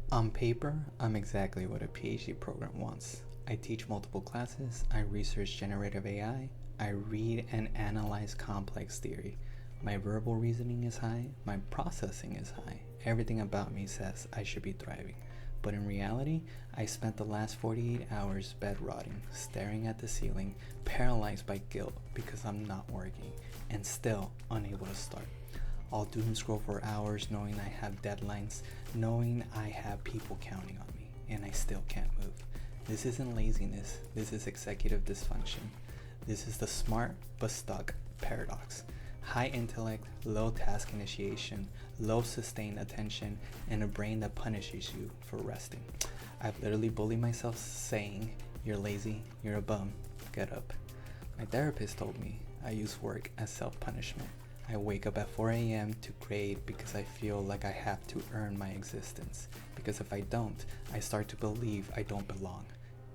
On paper, I'm exactly what a PhD program wants. I teach multiple classes, I research generative AI, I read and analyze complex theory. My verbal reasoning is high, my processing is high. Everything about me says I should be thriving. But in reality, I spent the last 48 hours bed rotting, staring at the ceiling, paralyzed by guilt because I'm not working, and still unable to start. I'll doom scroll for hours knowing I have deadlines, knowing I have people counting on me, and I still can't move. This isn't laziness, this is executive dysfunction. This is the smart but stuck paradox. High intellect, low task initiation, low sustained attention, and a brain that punishes you for resting. I've literally bullied myself saying, "You're lazy, you're a bum, get up." My therapist told me I use work as self-punishment. I wake up at 4 a.m. to grade because I feel like I have to earn my existence. Because if I don't, I start to believe I don't belong.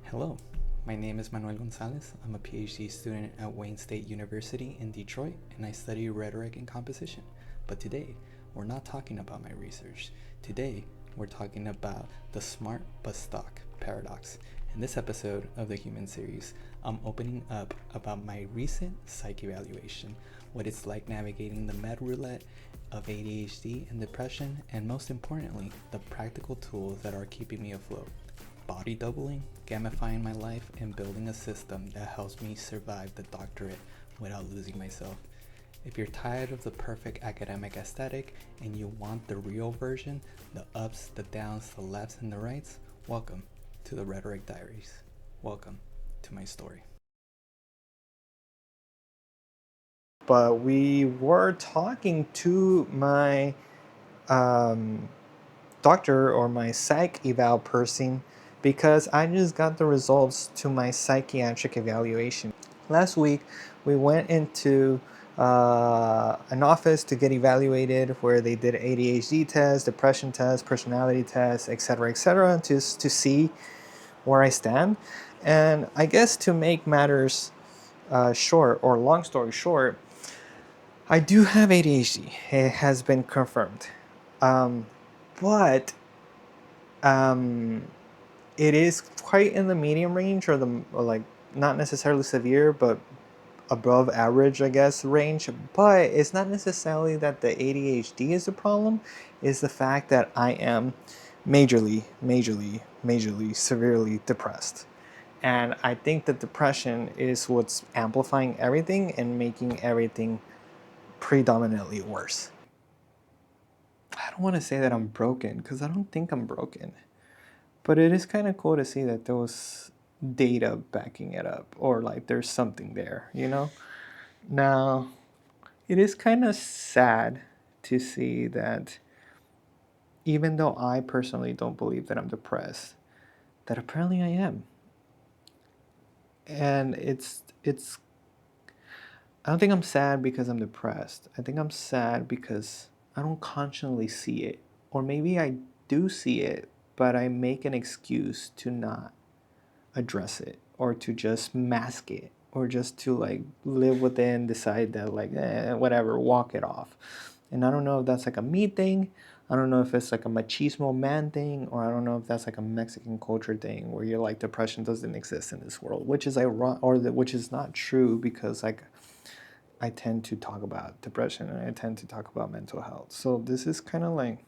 Hello, my name is Manuel Gonzalez. I'm a PhD student at Wayne State University in Detroit, and I study rhetoric and composition. But today, we're not talking about my research. Today, we're talking about the smart but stuck paradox. In this episode of the Human series, I'm opening up about my recent psych evaluation, what it's like navigating the med roulette of ADHD and depression, and most importantly, the practical tools that are keeping me afloat. Body doubling, gamifying my life, and building a system that helps me survive the doctorate without losing myself. If you're tired of the perfect academic aesthetic and you want the real version, the ups, the downs, the lefts, and the rights, welcome to the Rhetoric Diaries. Welcome to my story. But we were talking to my doctor or my psych eval person because I just got the results to my psychiatric evaluation. Last week, we went into an office to get evaluated where they did ADHD tests, depression tests, personality tests, etc., to see where I stand. And I guess to make matters short, or long story short, I do have ADHD. It has been confirmed. But it is quite in the medium range, or like not necessarily severe, but above average, I guess, range. But it's not necessarily that the ADHD is the problem. It's the fact that I am majorly, severely depressed. And I think that depression is what's amplifying everything and making everything predominantly worse. I don't want to say that I'm broken because I don't think I'm broken. But it is kind of cool to see that there was data backing it up, or like there's something there, you know? Now, it is kind of sad to see that even though I personally don't believe that I'm depressed, that apparently I am. And it's I don't think I'm sad because I'm depressed. I think I'm sad because I don't consciously see it. Or maybe I do see it, but I make an excuse to not address it, or to just mask it, or just to like live within, decide that like whatever, walk it off. And I don't know if that's like a me thing. I don't know if it's like a machismo man thing, or I don't know if that's like a Mexican culture thing where you're like depression doesn't exist in this world, which is ironic, or which is not true, because like I tend to talk about depression and I tend to talk about mental health. So this is kind of like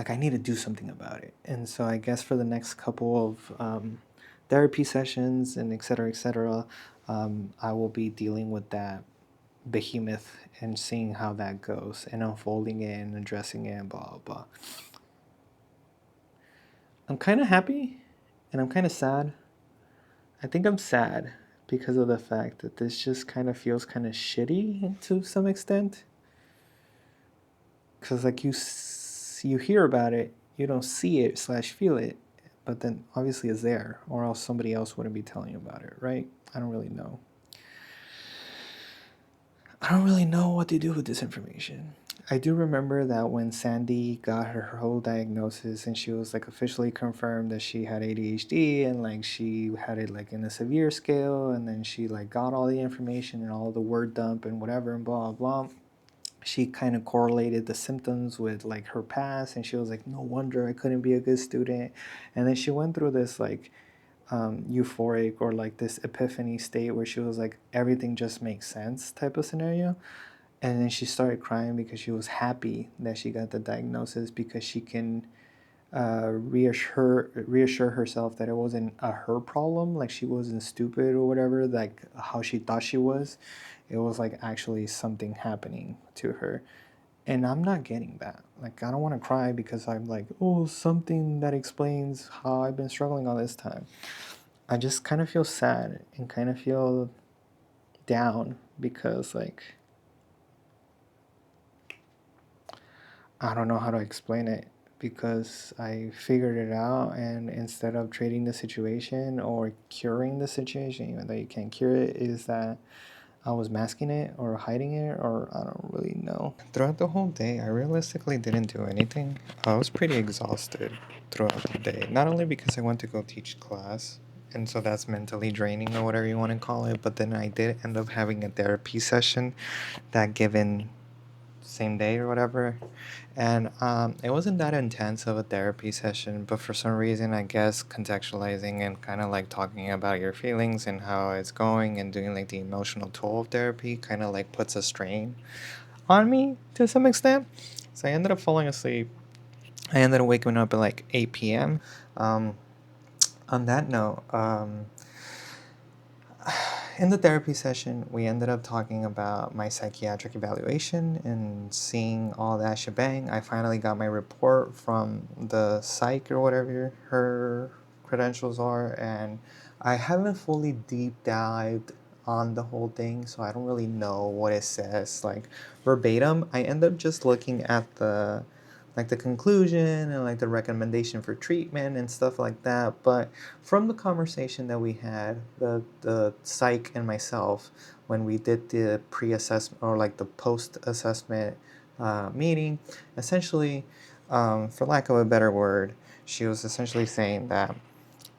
I need to do something about it. And so I guess for the next couple of therapy sessions and et cetera, I will be dealing with that behemoth and seeing how that goes and unfolding it and addressing it and blah, blah, blah. I'm kind of happy and I'm kind of sad. I think I'm sad because of the fact that this just kind of feels kind of shitty to some extent. Because like you hear about it, you don't see it slash feel it, but then obviously it's there, or else somebody else wouldn't be telling you about it, right? I don't really know. I don't really know what to do with this information. I do remember that when Sandy got her whole diagnosis and she was like officially confirmed that she had ADHD, and like she had it like in a severe scale, and then she like got all the information and all the word dump and whatever and blah blah. she kind of correlated the symptoms with like her past, and she was like, no wonder I couldn't be a good student. And then she went through this like euphoric or like this epiphany state where she was like, everything just makes sense type of scenario. And then she started crying because she was happy that she got the diagnosis, because she can reassure herself that it wasn't a her problem, like she wasn't stupid or whatever, like how she thought she was. It was like actually something happening to her. And I'm not getting that. Like, I don't want to cry because I'm like, oh, something that explains how I've been struggling all this time. I just kind of feel sad and kind of feel down because, like, I don't know how to explain it, because I figured it out, and instead of trading the situation or curing the situation, even though you can't cure it, is that I was masking it or hiding it, or I don't really know. Throughout the whole day, I realistically didn't do anything. I was pretty exhausted throughout the day. Not only because I went to go teach class, and so that's mentally draining or whatever you want to call it, but then I did end up having a therapy session that given same day or whatever. And it wasn't that intense of a therapy session, but for some reason, I guess contextualizing and kind of like talking about your feelings and how it's going and doing like the emotional toll of therapy kind of like puts a strain on me to some extent. So I ended up falling asleep. I ended up waking up at like 8 p.m. Um, on that note, in the therapy session, we ended up talking about my psychiatric evaluation and seeing all that shebang. I finally got my report from the psych or whatever her credentials are, and I haven't fully deep dived on the whole thing, so I don't really know what it says like verbatim. I end up just looking at the like the conclusion and like the recommendation for treatment and stuff like that. But from the conversation that we had, the psych and myself, when we did the pre-assessment or like the post-assessment meeting, essentially, for lack of a better word, she was essentially saying that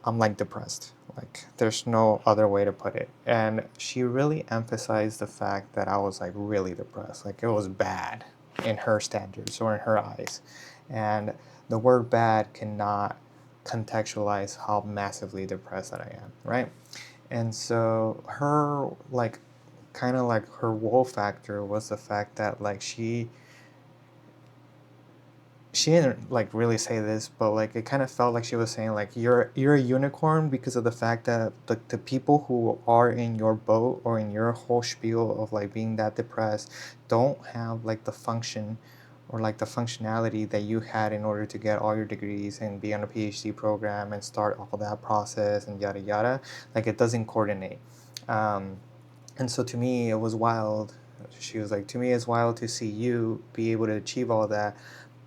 I'm like depressed. Like there's no other way to put it. And she really emphasized the fact that I was like really depressed. Like it was bad in her standards or in her eyes. And the word bad cannot contextualize how massively depressed that I am, right? And so her like kind of like her woe factor was the fact that like she didn't like really say this, but like it kind of felt like she was saying like you're a unicorn because of the fact that the people who are in your boat or in your whole spiel of like being that depressed don't have like the function or like the functionality that you had in order to get all your degrees and be on a PhD program and start all that process and yada yada. Like it doesn't coordinate. Um, and so to me, it was wild. She was like, to me, it's wild to see you be able to achieve all that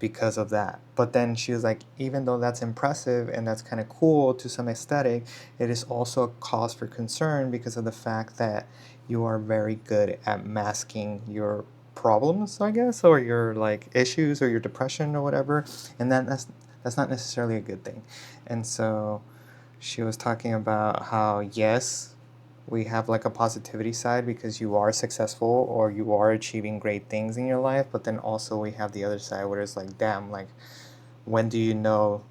because of that. But then she was like, even though that's impressive and that's kind of cool to some aesthetic, it is also a cause for concern because of the fact that you are very good at masking your problems, I guess, or your like issues or your depression or whatever. And then that's not necessarily a good thing. And so she was talking about how yes, we have like a positivity side because you are successful or you are achieving great things in your life, but then also we have the other side where it's like, damn, like when do you know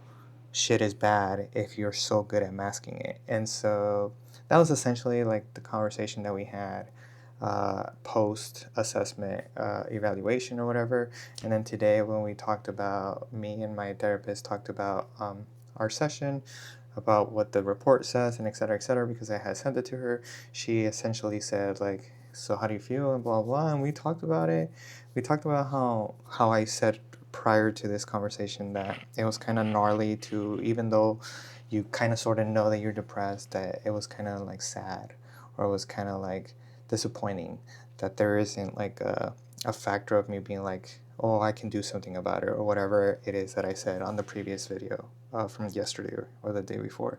shit is bad if you're so good at masking it? And so that was essentially like the conversation that we had post assessment evaluation or whatever. And then today when we talked about, me and my therapist talked about our session, about what the report says and et cetera, because I had sent it to her. She essentially said like, so how do you feel and blah blah, and we talked about it. We talked about how I said prior to this conversation that it was kind of gnarly to, even though you kind of sort of know that you're depressed, that it was kind of like sad or it was kind of like disappointing that there isn't like a factor of me being like, oh, I can do something about it or whatever it is that I said on the previous video from yesterday or the day before.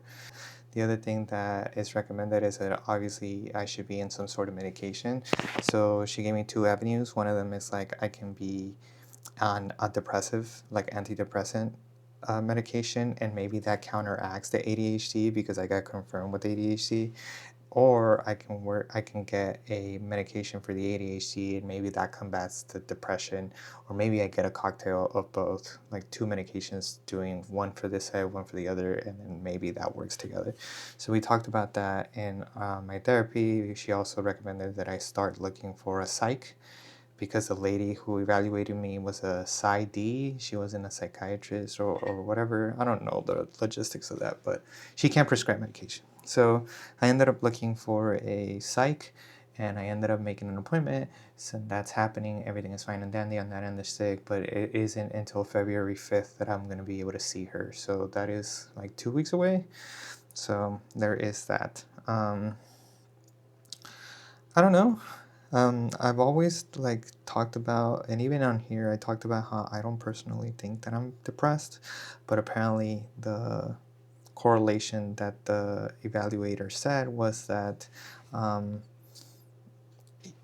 The other thing that is recommended is that obviously I should be in some sort of medication. So she gave me two avenues. One of them is like I can be on a depressive, like antidepressant medication, and maybe that counteracts the ADHD because I got confirmed with ADHD. or I can get a medication for the ADHD, and maybe that combats the depression, or maybe I get a cocktail of both, like 2 medications, doing one for this side, one for the other, and then maybe that works together. So we talked about that in my therapy. She also recommended that I start looking for a psych, because the lady who evaluated me was a PsyD. She wasn't a psychiatrist or whatever. I don't know the logistics of that, but she can't prescribe medication. So I ended up looking for a psych, and I ended up making an appointment. So that's happening. Everything is fine and dandy on that end of stick, but it isn't until February 5th that I'm going to be able to see her. So that is like 2 weeks away. So there is that. I don't know. I've always like talked about, and even on here, I talked about how I don't personally think that I'm depressed, but apparently the correlation that the evaluator said was that um,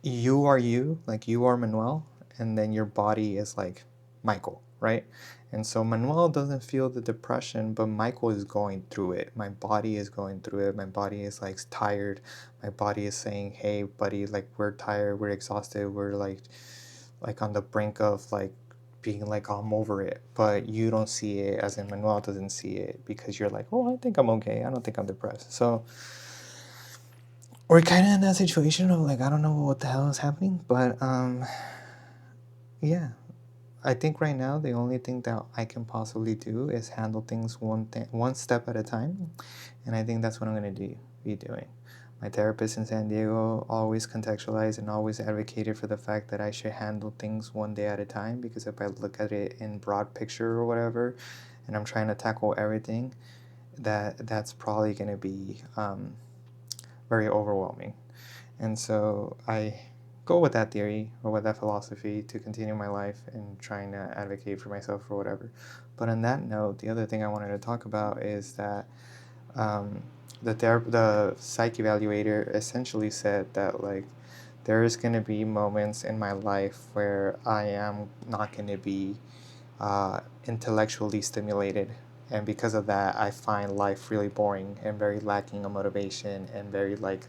you, like you are Manuel, and then your body is like Michael, right? And so Manuel doesn't feel the depression, but Michael is going through it. My body is going through it. My body is like tired. My body is saying, "Hey, buddy, like we're tired, we're exhausted, we're like on the brink of like being like I'm over it." But you don't see it, as in Manuel doesn't see it, because you're like, "Oh, I think I'm okay. I don't think I'm depressed." So we're kind of in that situation of like, I don't know what the hell is happening, but yeah, I think right now the only thing that I can possibly do is handle things one step at a time, and I think that's what I'm gonna be doing. My therapist in San Diego always contextualized and always advocated for the fact that I should handle things one day at a time, because if I look at it in broad picture or whatever, and I'm trying to tackle everything, that's probably gonna be very overwhelming. And so I go with that theory or with that philosophy to continue my life and trying to advocate for myself or whatever. But on that note, the other thing I wanted to talk about is that um, the psych evaluator essentially said that like there is going to be moments in my life where I am not going to be intellectually stimulated, and because of that I find life really boring and very lacking of motivation and very like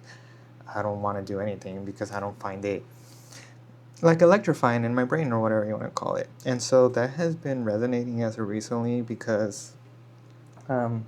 I don't want to do anything because I don't find it like electrifying in my brain or whatever you want to call it. And so that has been resonating as of recently, because um,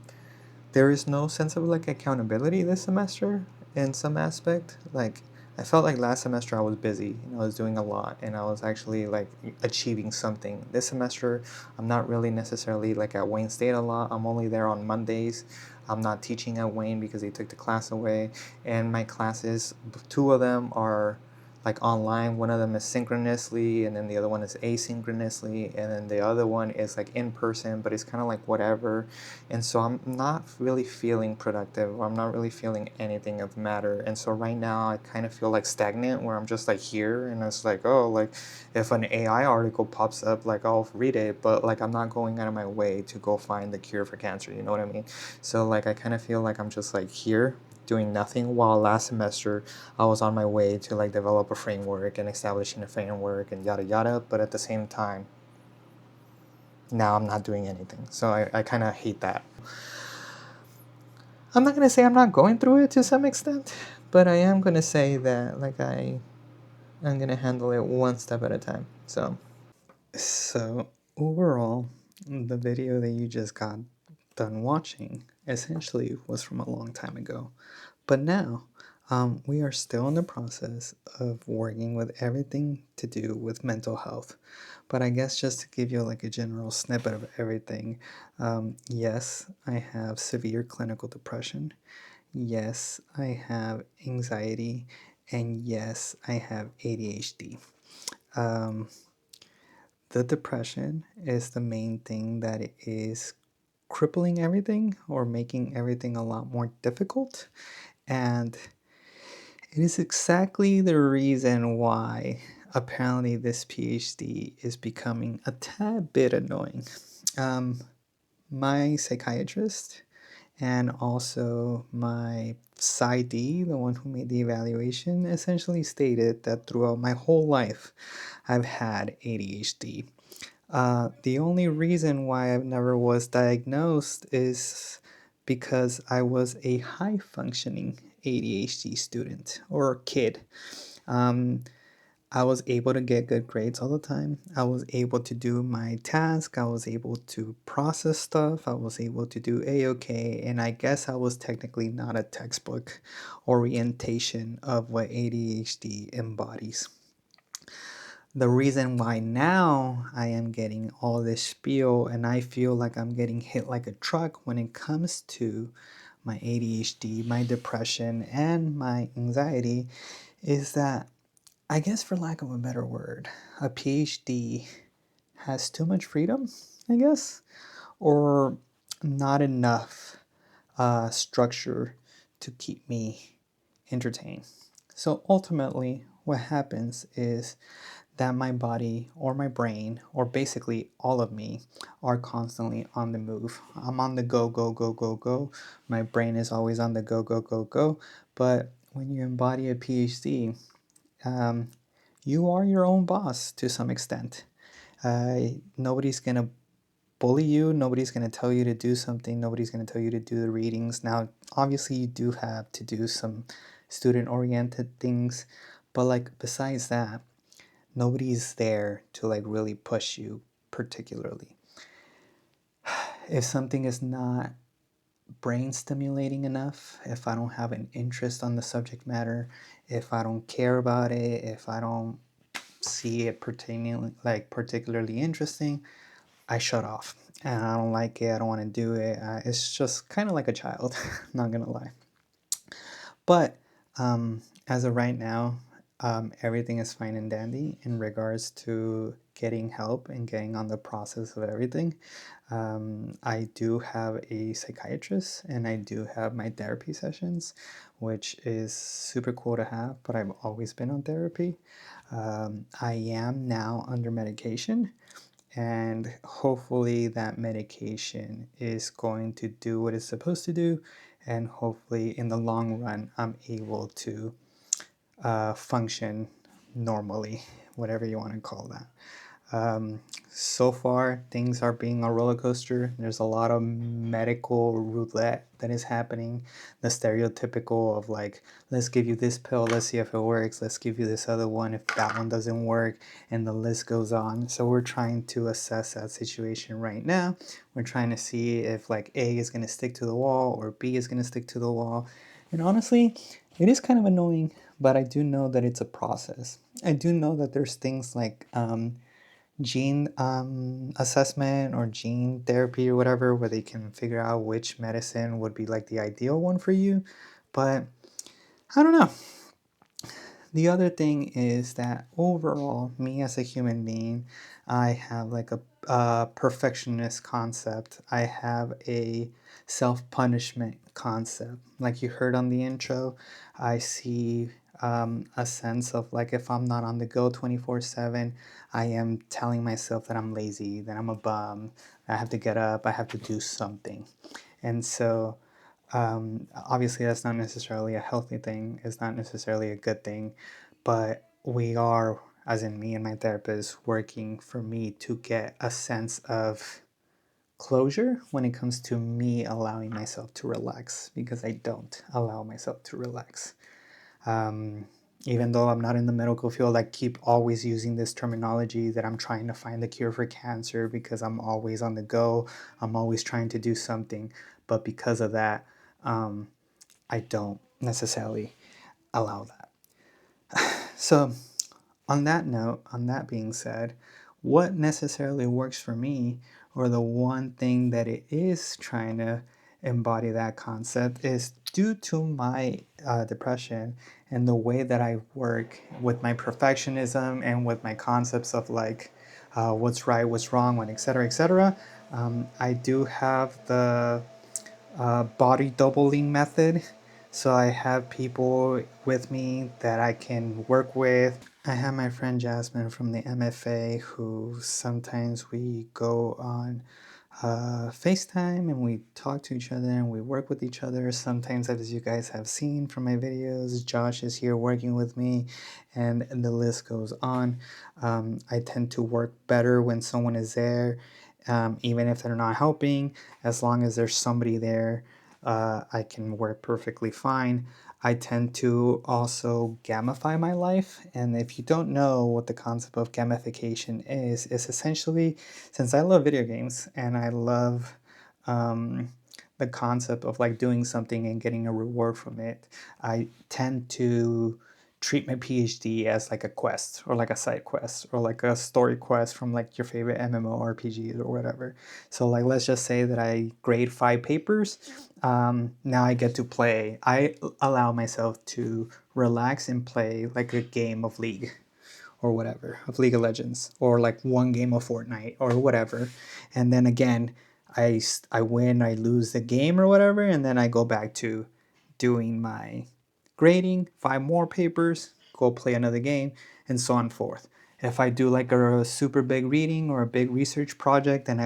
there is no sense of like accountability this semester in some aspect. Like I felt like last semester I was busy and I was doing a lot and I was actually like achieving something. This semester I'm not really necessarily like at Wayne State a lot. I'm only there on Mondays. I'm not teaching at Wayne because they took the class away, and my classes, 2 of them are like online. One of them is synchronously, and then the other one is asynchronously, and then the other one is like in person, but it's kind of like whatever. And so I'm not really feeling productive, or I'm not really feeling anything of matter. And so right now I kind of feel like stagnant, where I'm just like here, and it's like, oh, like if an AI article pops up, like I'll read it, but like I'm not going out of my way to go find the cure for cancer, you know what I mean? So like I kind of feel like I'm just like here doing nothing, while last semester I was on my way to like develop a framework and establishing a framework and yada yada, but at the same time now I'm not doing anything. So I kind of hate that. I'm not going to say I'm not going through it to some extent, but I am going to say that like I'm going to handle it one step at a time. So overall, the video that you just got done watching essentially was from a long time ago. But now, we are still in the process of working with everything to do with mental health. But I guess just to give you like a general snippet of everything, yes, I have severe clinical depression. Yes, I have anxiety. And yes, I have ADHD. Um, the depression is the main thing that is crippling everything or making everything a lot more difficult. And it is exactly the reason why apparently this PhD is becoming a tad bit annoying. Um, my psychiatrist and also my PsyD, the one who made the evaluation, essentially stated that throughout my whole life I've had ADHD. The only reason why I've never was diagnosed is because I was a high functioning ADHD student or kid. Um, I was able to get good grades all the time. I was able to do my task. I was able to process stuff. I was able to do A-OK. And I guess I was technically not a textbook orientation of what ADHD embodies. The reason why now I am getting all this spiel and I feel like I'm getting hit like a truck when it comes to my ADHD, my depression, and my anxiety is that, I guess for lack of a better word, a PhD has too much freedom, I guess, or not enough structure to keep me entertained. So ultimately, what happens is that my body or my brain, or basically all of me, are constantly on the move. I'm on the go, go, go, go, go. My brain is always on the go, go, go, go. But when you embody a PhD, um, you are your own boss to some extent. Nobody's going to bully you. Nobody's going to tell you to do something. Nobody's going to tell you to do the readings. Now, obviously, you do have to do some student oriented things. But, like, besides that, nobody's there to, like, really push you particularly. If something is not brain stimulating enough, if I don't have an interest on the subject matter, if I don't care about it, if I don't see it particularly interesting, I shut off. And I don't like it. I don't want to do it. It's just kind of like a child, not gonna lie. But as of right now, everything is fine and dandy in regards to getting help and getting on the process of everything. I do have a psychiatrist and I do have my therapy sessions, which is super cool to have, but I've always been on therapy. I am now under medication, and hopefully that medication is going to do what it's supposed to do, and hopefully in the long run I'm able to function normally, whatever you want to call that. So far, things are being a roller coaster. There's a lot of medical roulette that is happening. The stereotypical of, like, let's give you this pill, let's see if it works. Let's give you this other one if that one doesn't work, and the list goes on. So we're trying to assess that situation right now. We're trying to see if, like, A is going to stick to the wall or B is going to stick to the wall. And honestly, it is kind of annoying, but I do know that it's a process. I do know that there's things like gene assessment or gene therapy or whatever, where they can figure out which medicine would be like the ideal one for you. But I don't know. The other thing is that overall, me as a human being, I have like a perfectionist concept. I have a self-punishment concept. Like you heard on the intro, I see a sense of, like, if I'm not on the go 24/7, I am telling myself that I'm lazy, that I'm a bum, I have to get up, I have to do something. And so obviously, that's not necessarily a healthy thing. It's not necessarily a good thing, but we are, as in me and my therapist, working for me to get a sense of closure when it comes to me allowing myself to relax, because I don't allow myself to relax. Um, Even though I'm not in the medical field, I keep always using this terminology that I'm trying to find the cure for cancer because I'm always on the go. I'm always trying to do something. But because of that, um, I don't necessarily allow that. So, on that note, on that being said, what necessarily works for me, or the one thing that it is trying to embody that concept, is due to my depression and the way that I work with my perfectionism and with my concepts of, like, what's right, what's wrong, when, etc., etc. I do have the body doubling method. So I have people with me that I can work with. I have my friend Jasmine from the MFA, who sometimes we go on FaceTime and we talk to each other and we work with each other. Sometimes, as you guys have seen from my videos, Josh is here working with me, and the list goes on. I tend to work better when someone is there, even if they're not helping. As long as there's somebody there, I can work perfectly fine. I tend to also gamify my life. And if you don't know what the concept of gamification is, it's essentially, since I love video games and I love the concept of like doing something and getting a reward from it, I tend to treat my PhD as like a quest or like a side quest or like a story quest from like your favorite MMORPGs or whatever. So like let's just say that I grade 5 papers. Now I get to play. I allow myself to relax and play like a game of League or whatever, of League of Legends, or like one game of Fortnite or whatever. And then again, I win, I lose the game or whatever, and then I go back to doing my grading, 5 more papers, go play another game, and so on and forth. If I do like a super big reading or a big research project, then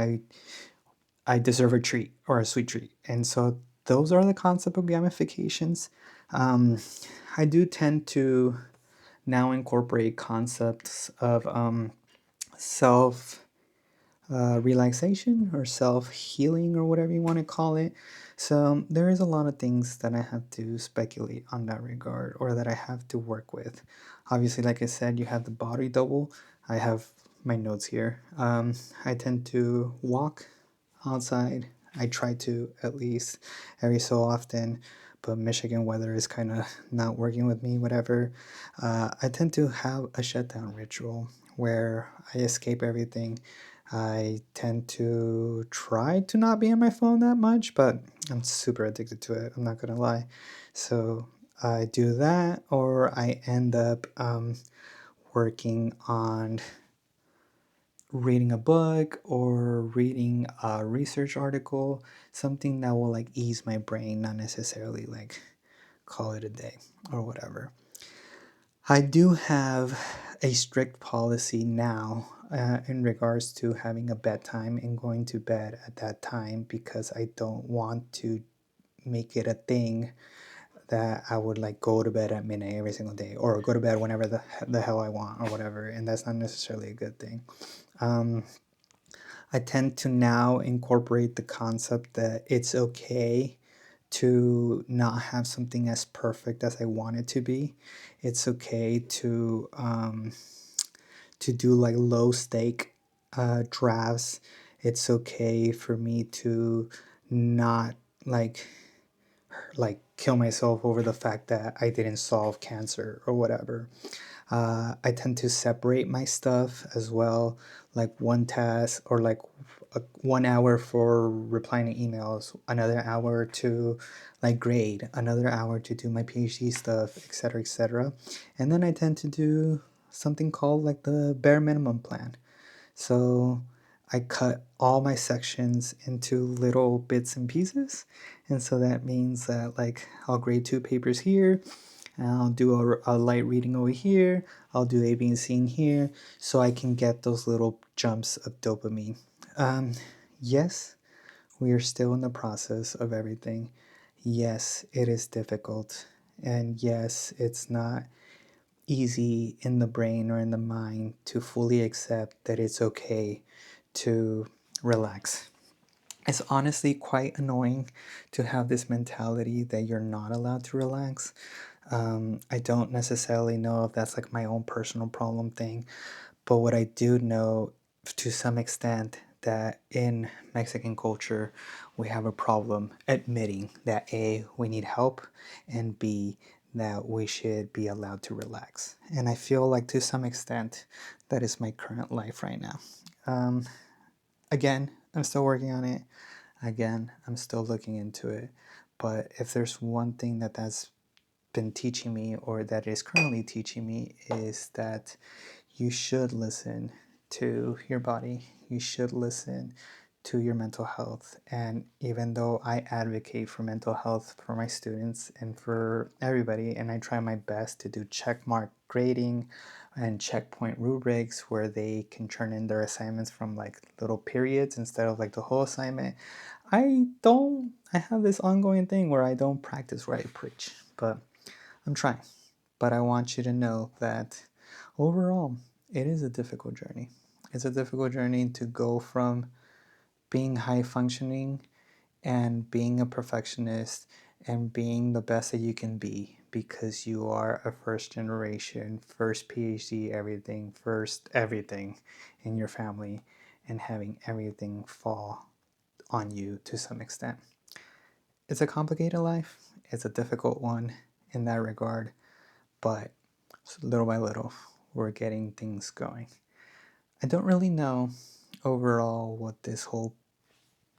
I deserve a treat or a sweet treat. And so those are the concept of gamifications. Um, I do tend to now incorporate concepts of self relaxation or self healing or whatever you want to call it. So there is a lot of things that I have to speculate on that regard or that I have to work with. Obviously, like I said, you have the body double. I have my notes here. I tend to walk outside. I try to at least every so often, but Michigan weather is kind of not working with me, whatever. I tend to have a shutdown ritual where I escape everything. I tend to try to not be on my phone that much, but I'm super addicted to it. I'm not gonna lie. So I do that, or I end up working on reading a book or reading a research article, something that will like ease my brain, not necessarily like call it a day or whatever. I do have a strict policy now in regards to having a bedtime and going to bed at that time because I don't want to make it a thing that I would like go to bed at midnight every single day or go to bed whenever the hell I want or whatever. And that's not necessarily a good thing. Um, I tend to now incorporate the concept that it's okay to not have something as perfect as I want it to be. It's okay to do like low stake drafts. It's okay for me to not like kill myself over the fact that I didn't solve cancer or whatever. I tend to separate my stuff as well, like one task or like 1 hour for replying to emails, another hour to like grade, another hour to do my PhD stuff, etc., etc. And then I tend to do something called like the bare minimum plan. So I cut all my sections into little bits and pieces. And so that means that like I'll grade 2 papers here, and I'll do a light reading over here, I'll do A, B, and C in here, so I can get those little jumps of dopamine. Um, yes, we are still in the process of everything. Yes, it is difficult. And yes, it's not easy in the brain or in the mind to fully accept that it's okay to relax. It's honestly quite annoying to have this mentality that you're not allowed to relax. I don't necessarily know if that's like my own personal problem thing, but what I do know to some extent that in Mexican culture, we have a problem admitting that A, we need help, and B, that we should be allowed to relax. And I feel like to some extent, that is my current life right now. Um, Again, I'm still working on it. Again, I'm still looking into it. But if there's one thing that's been teaching me or that is currently teaching me is that you should listen to your body. You should listen to your mental health. And even though I advocate for mental health for my students and for everybody, and I try my best to do checkmark grading and checkpoint rubrics where they can turn in their assignments from like little periods instead of like the whole assignment, I have this ongoing thing where I don't practice what I preach, but I'm trying. But I want you to know that overall, it is a difficult journey. It's a difficult journey to go from being high functioning and being a perfectionist and being the best that you can be because you are a first generation, first PhD, first everything in your family, and having everything fall on you to some extent. It's a complicated life. It's a difficult one in that regard, but little by little, we're getting things going. I don't really know overall what this whole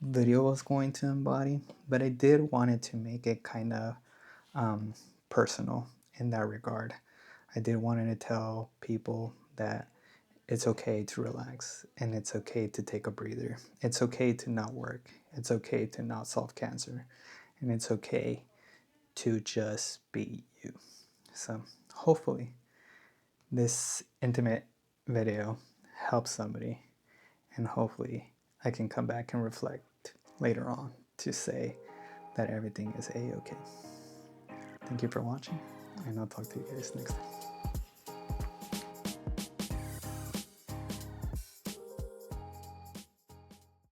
video was going to embody, but I did wanted to make it kind of personal in that regard. I did wanted to tell people that it's okay to relax and it's okay to take a breather. It's okay to not work. It's okay to not solve cancer. And it's okay to just be you. So hopefully this intimate video helps somebody, and hopefully I can come back and reflect later on to say that everything is a-okay. Thank you for watching, and I'll talk to you guys next time.